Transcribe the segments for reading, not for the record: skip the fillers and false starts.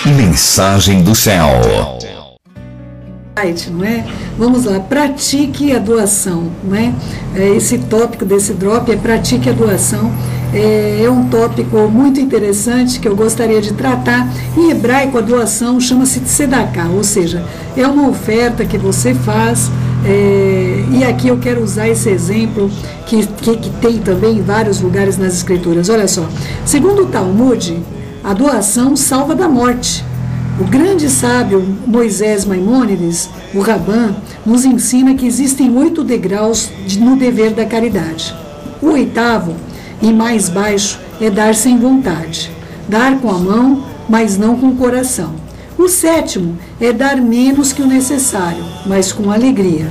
Mensagem do céu. Não é? Vamos lá, pratique a doação, não é? Esse tópico desse drop é pratique a doação. É um tópico muito interessante que eu gostaria de tratar. Em hebraico, a doação chama-se tzedaká, ou seja, é uma oferta que você faz. E aqui eu quero usar esse exemplo que tem também em vários lugares nas escrituras. Olha só, segundo o Talmud, a doação salva da morte. O grande sábio Moisés Maimônides, o Rabban, nos ensina que existem 8 degraus no dever da caridade. O 8º, e mais baixo, é dar sem vontade. Dar com a mão, mas não com o coração. O 7º é dar menos que o necessário, mas com alegria.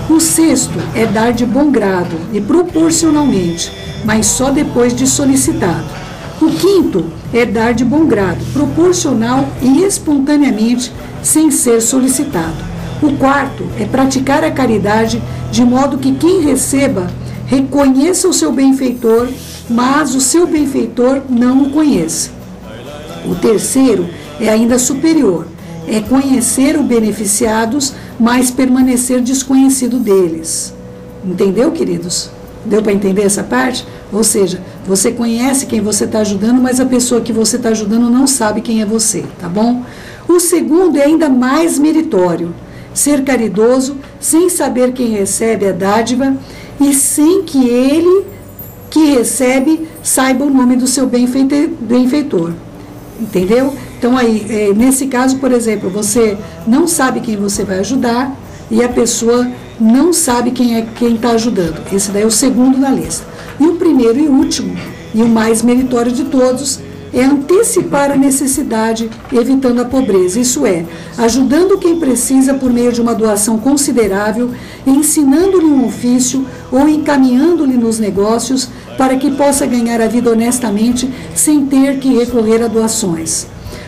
O 6º é dar de bom grado e proporcionalmente, mas só depois de solicitado. O 5º é dar de bom grado, proporcional e espontaneamente, sem ser solicitado. O 4º é praticar a caridade de modo que quem receba reconheça o seu benfeitor, mas o seu benfeitor não o conheça. O 3º é ainda superior, é conhecer os beneficiados, mas permanecer desconhecido deles. Entendeu, queridos? Deu para entender essa parte? Ou seja, você conhece quem você está ajudando, mas a pessoa que você está ajudando não sabe quem é você, tá bom? O 2º é ainda mais meritório, ser caridoso sem saber quem recebe a dádiva e sem que ele que recebe saiba o nome do seu benfeitor. Entendeu? Então aí, nesse caso, por exemplo, você não sabe quem você vai ajudar e a pessoa não sabe quem está ajudando. Esse daí é o 2º na lista. E o 1º e último, e o mais meritório de todos, é antecipar a necessidade, evitando a pobreza. Isso é, ajudando quem precisa por meio de uma doação considerável, ensinando-lhe um ofício ou encaminhando-lhe nos negócios para que possa ganhar a vida honestamente sem ter que recorrer a doações.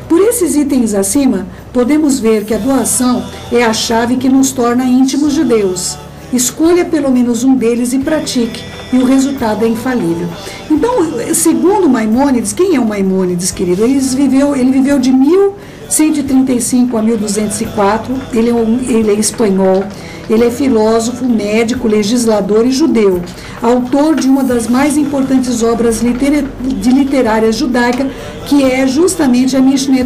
Por esses itens acima, podemos ver que a doação é a chave que nos torna íntimos de Deus. Escolha pelo menos um deles e pratique, e o resultado é infalível. Então, segundo Maimônides, quem é o Maimônides, querido? Ele viveu de 1135 a 1204, ele é espanhol, ele é filósofo, médico, legislador e judeu, autor de uma das mais importantes obras literárias judaicas, que é justamente a Mishneh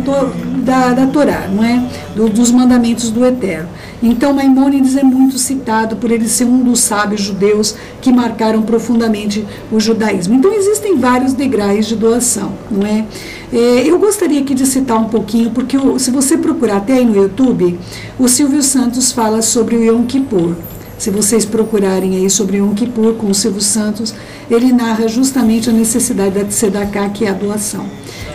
da Torá, não é? Dos mandamentos do Eterno. Então, Maimônides é muito citado por ele ser um dos sábios judeus que marcaram profundamente o judaísmo. Então, existem vários degraus de doação, não é? Eu gostaria aqui de citar um pouquinho, porque se você procurar até aí no YouTube, o Silvio Santos fala sobre o Yom Kippur. Se vocês procurarem aí sobre Yom Kippur com o Silvio Santos, ele narra justamente a necessidade da tzedaká, que é a doação.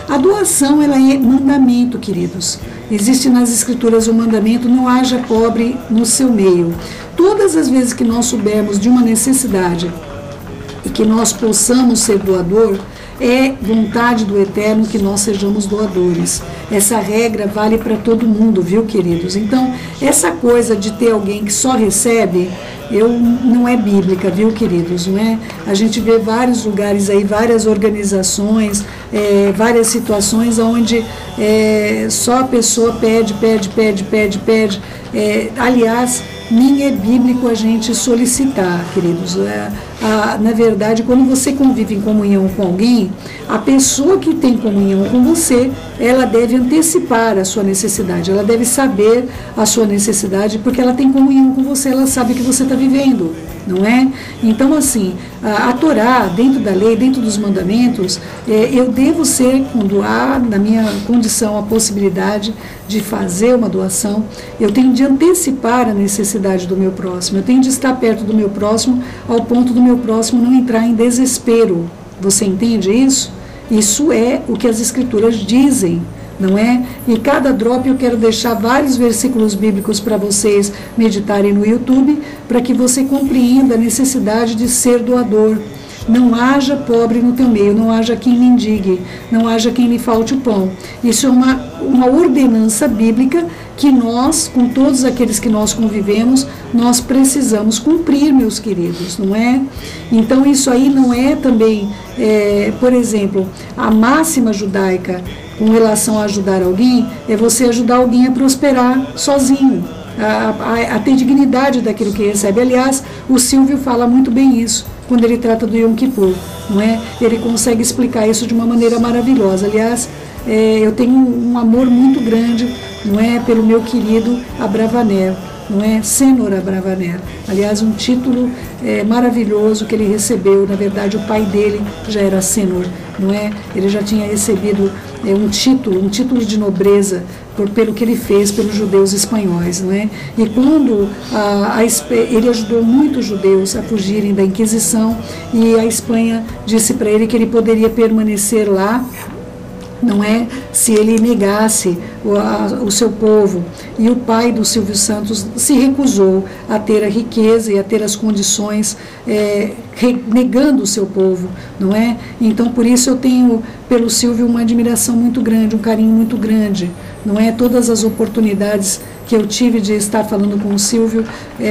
A doação, ela é mandamento, queridos. Existe nas escrituras o mandamento, não haja pobre no seu meio. Todas as vezes que nós soubermos de uma necessidade e que nós possamos ser doador, é vontade do Eterno que nós sejamos doadores. Essa regra vale para todo mundo, viu, queridos? Então, essa coisa de ter alguém que só recebe, não é bíblica, viu, queridos? Não é? A gente vê vários lugares aí, várias organizações, várias situações onde só a pessoa pede. Aliás, nem é bíblico a gente solicitar, queridos. Na verdade, quando você convive em comunhão com alguém, a pessoa que tem comunhão com você, ela deve antecipar a sua necessidade, ela deve saber a sua necessidade, porque ela tem comunhão com você, ela sabe que você está vivendo, não é? Então, assim, a Torá, dentro da lei, dentro dos mandamentos, eu devo ser, quando há na minha condição a possibilidade de fazer uma doação, eu tenho de antecipar a necessidade do meu próximo, eu tenho de estar perto do meu próximo, ao ponto do meu próximo não entrar em desespero. Você entende isso? Isso é o que as escrituras dizem, não é? Em cada drop eu quero deixar vários versículos bíblicos para vocês meditarem no YouTube, para que você compreenda a necessidade de ser doador. Não haja pobre no teu meio, não haja quem mendigue, não haja quem lhe falte o pão. Isso é uma ordenança bíblica que nós, com todos aqueles que nós convivemos, nós precisamos cumprir, meus queridos, não é? Então isso aí não é também, por exemplo, a máxima judaica com relação a ajudar alguém, é você ajudar alguém a prosperar sozinho, a ter dignidade daquilo que recebe. Aliás, o Silvio fala muito bem isso quando ele trata do Yom Kippur, não é? Ele consegue explicar isso de uma maneira maravilhosa. Aliás, eu tenho um amor muito grande, não é, pelo meu querido Abravanel, não é? Senor Abravanel. Aliás, um título maravilhoso que ele recebeu. Na verdade, o pai dele já era Senor, não é? Ele já tinha recebido um título de nobreza pelo que ele fez pelos judeus espanhóis, não é? E quando ele ajudou muitos judeus a fugirem da Inquisição, e a Espanha disse para ele que ele poderia permanecer lá, não é, se ele negasse o seu povo. E o pai do Silvio Santos se recusou a ter a riqueza e a ter as condições, negando o seu povo, não é? Então, por isso eu tenho pelo Silvio uma admiração muito grande, um carinho muito grande, não é? Todas as oportunidades que eu tive de estar falando com o Silvio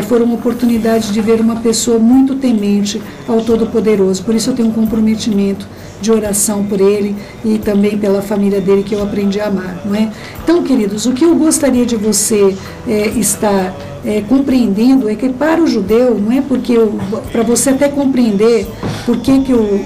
foram oportunidades de ver uma pessoa muito temente ao Todo-Poderoso. Por isso eu tenho um comprometimento de oração por ele e também pela família dele, que eu aprendi a amar, não é? Então, queridos, o que eu gostaria de você estar compreendendo é que para o judeu, não é porque para você até compreender por que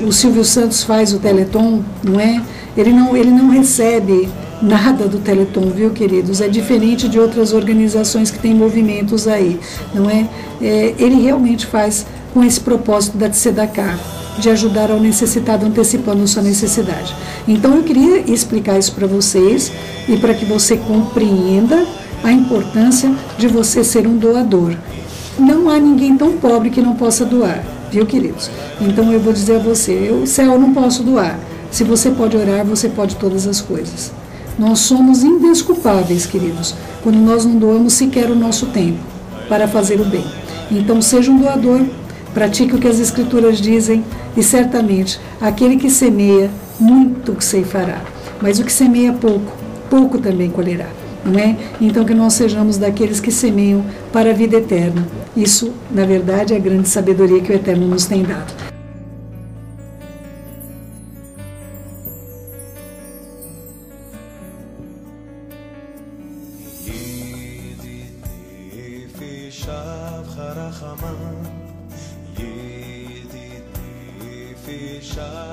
o Silvio Santos faz o Teleton, não é? Ele não recebe nada do Teleton, viu, queridos? É diferente de outras organizações que têm movimentos aí, não é? Ele realmente faz com esse propósito da Tzedakah, de ajudar ao necessitado antecipando sua necessidade. Então eu queria explicar isso para vocês e para que você compreenda a importância de você ser um doador. Não há ninguém tão pobre que não possa doar, viu, queridos? Então eu vou dizer a você, eu não posso doar. Se você pode orar, você pode todas as coisas. Nós somos indesculpáveis, queridos, quando nós não doamos sequer o nosso tempo para fazer o bem. Então seja um doador, pratique o que as Escrituras dizem, e certamente aquele que semeia, muito ceifará. Mas o que semeia pouco, pouco também colherá, não é? Então que nós sejamos daqueles que semeiam para a vida eterna. Isso, na verdade, é a grande sabedoria que o Eterno nos tem dado. Shah